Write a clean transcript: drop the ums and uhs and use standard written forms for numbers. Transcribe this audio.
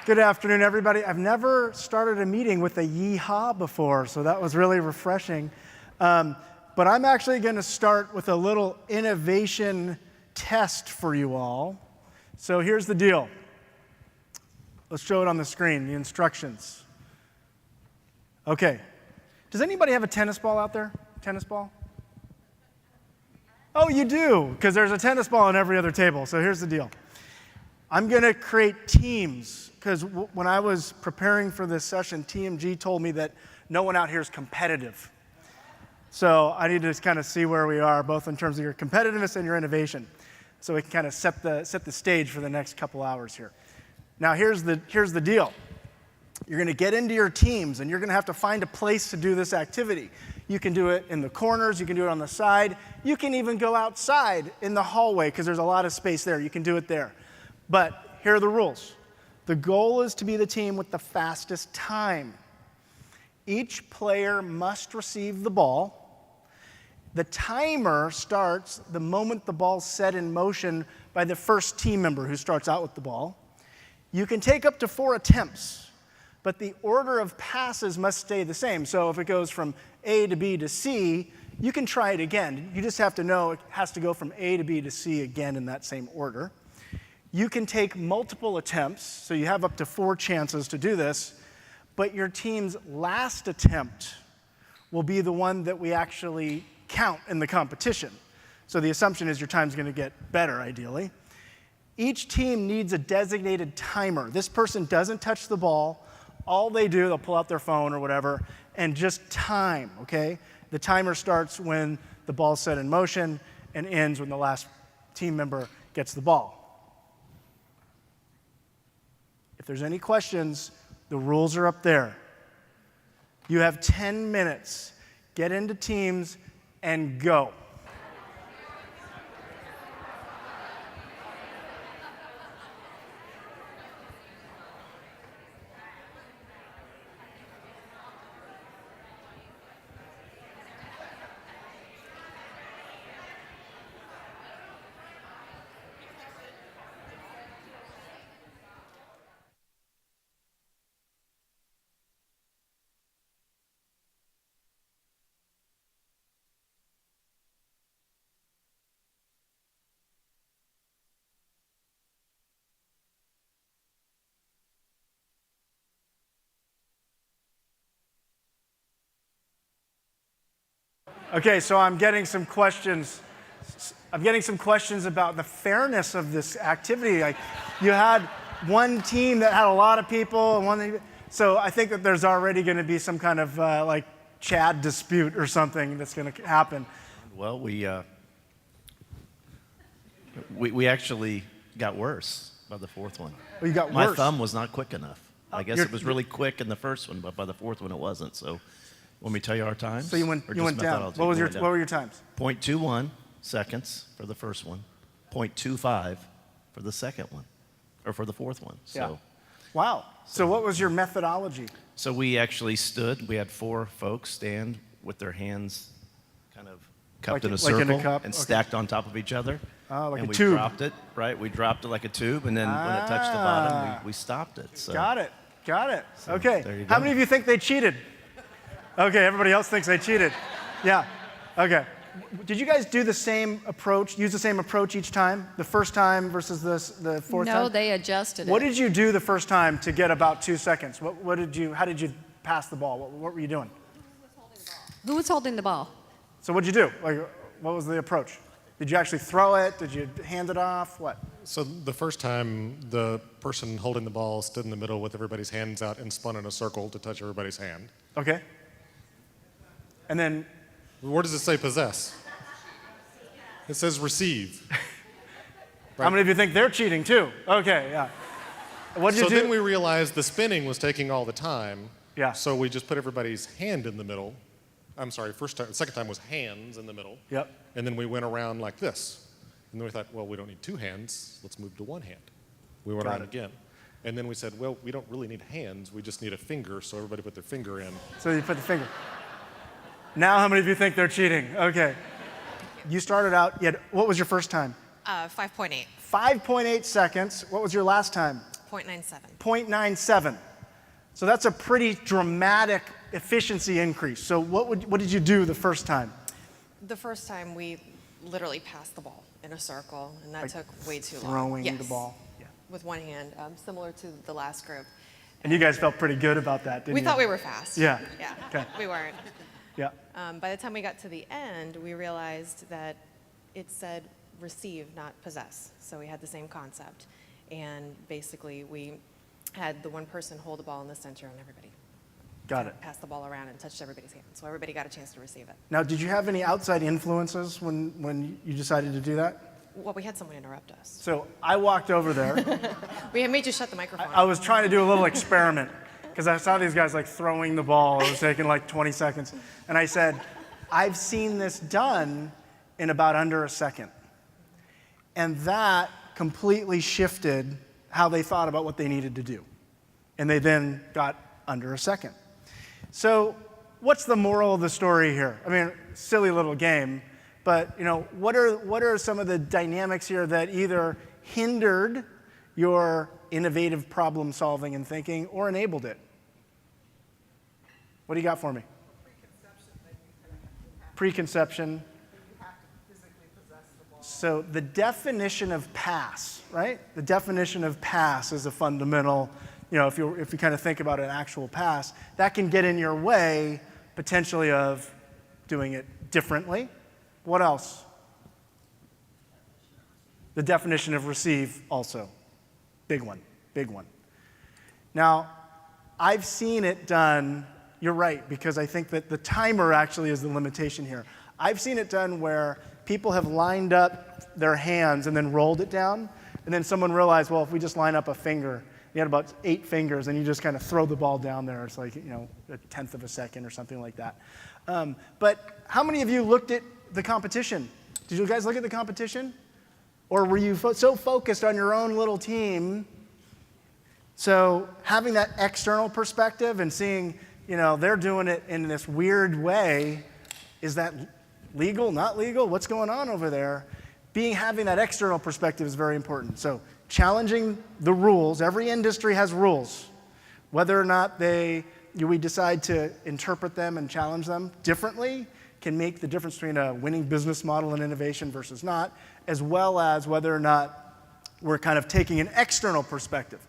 Good afternoon, everybody. I've never started a meeting with a yee-haw before, so that was really refreshing. But I'm actually going to start with a little innovation test for you all. So here's the deal. Let's show it on the screen, the instructions. Okay. Does anybody have a tennis ball out there? Tennis ball? Oh, you do, because there's a tennis ball on every other table. So here's the deal. I'm going to create teams, because when I was preparing for this session, TMG told me that no one out here is competitive. So I need to just kind of see where we are, both in terms of your competitiveness and your innovation, so we can kind of set the stage for the next couple hours here. Now, here's the deal. You're going to get into your teams, and you're going to have to find a place to do this activity. You can do it in the corners. You can do it on the side. You can even go outside in the hallway, because there's a lot of space there. You can do it there. But here are the rules. The goal is to be the team with the fastest time. Each player must receive the ball. The timer starts the moment the ball's set in motion by the first team member who starts out with the ball. You can take up to 4 attempts, but the order of passes must stay the same. So if it goes from A to B to C, you can try it again. You just have to know it has to go from A to B to C again in that same order. You can take multiple attempts, so you have up to 4 chances to do this, but your team's last attempt will be the one that we actually count in the competition. So the assumption is your time's going to get better, ideally. Each team needs a designated timer. This person doesn't touch the ball. All they do, they'll pull out their phone or whatever, and just time, okay? The timer starts when the ball's set in motion and ends when the last team member gets the ball. If there's any questions, the rules are up there. You have 10 minutes. Get into teams and go. Okay, so I'm getting some questions. About the fairness of this activity. Like, you had one team that had a lot of people, and so I think that there's already going to be some kind of like Chad dispute or something that's going to happen. Well, we actually got worse by the fourth one. Well, you got worse. My thumb was not quick enough. I guess it was really quick in the first one, but by the fourth one it wasn't. So, want me to tell you our times? So you went down. What were your times? 0.21 seconds for the first one, 0.25 for the second one, or for the fourth one. So, yeah. Wow. So what was your methodology? So we actually stood. We had 4 folks stand with their hands kind of cupped in a circle and stacked on top of each other. Like and a tube. We dropped it, right? We dropped it like a tube, and then when it touched the bottom, we stopped it. So. Got it. So okay. there you go. How many of you think they cheated? Okay, everybody else thinks they cheated. Yeah. Okay. Did you guys do the same approach, use the same approach each time? The first time versus the fourth time? No, they adjusted it. What did you do the first time to get about 2 seconds? How did you pass the ball? What were you doing? Who was holding the ball? So what'd you do? Like, what was the approach? Did you actually throw it? Did you hand it off? What? So the first time, the person holding the ball stood in the middle with everybody's hands out and spun in a circle to touch everybody's hand. Okay. And then... Where does it say possess? It says receive. Right? How many of you think they're cheating too? Okay, yeah. What did you do? So then we realized the spinning was taking all the time. Yeah. So we just put everybody's hand in the middle. I'm sorry, second time was hands in the middle. Yep. And then we went around like this. And then we thought, well, we don't need 2 hands. Let's move to 1 hand. We went around again. And then we said, well, we don't really need hands. We just need a finger. So everybody put their finger in. So you put the finger. Now how many of you think they're cheating? Okay. You started out, what was your first time? 5.8. 5.8 seconds. What was your last time? 0.97. 0.97. So that's a pretty dramatic efficiency increase. So what did you do the first time? The first time we literally passed the ball in a circle, and that took way too long. Throwing the ball. Yeah. With one hand, similar to the last group. And you guys felt pretty good about that, didn't you? We thought we were fast. Yeah. Yeah. Okay. We weren't. Yeah. By the time we got to the end, we realized that it said receive, not possess. So we had the same concept. And basically, we had the one person hold the ball in the center and everybody Got it. passed the ball around and touched everybody's hand. So everybody got a chance to receive it. Now, did you have any outside influences when you decided to do that? Well, we had someone interrupt us. So I walked over there. We had made you shut the microphone. I was trying to do a little experiment because I saw these guys like throwing the ball. It was taking like 20 seconds. And I said, I've seen this done in about under a second. And that completely shifted how they thought about what they needed to do. And they then got under a second. So what's the moral of the story here? I mean, silly little game, but what are some of the dynamics here that either hindered your innovative problem solving and thinking or enabled it? What do you got for me? Preconception. So the definition of pass, right? The definition of pass is a fundamental, if you kind of think about an actual pass, that can get in your way potentially of doing it differently. What else? The definition of receive also. Big one, big one. Now, I've seen it done, you're right, because I think that the timer actually is the limitation here. I've seen it done where people have lined up their hands and then rolled it down, and then someone realized, well, if we just line up a finger, you had about 8 fingers, and you just kind of throw the ball down there. It's like, a tenth of a second or something like that. But how many of you looked at the competition? Did you guys look at the competition? Or were you so focused on your own little team? So having that external perspective and seeing, they're doing it in this weird way, is that legal, not legal? What's going on over there? Having that external perspective is very important. So challenging the rules. Every industry has rules. Whether or not we decide to interpret them and challenge them differently can make the difference between a winning business model and innovation versus not, as well as whether or not we're kind of taking an external perspective.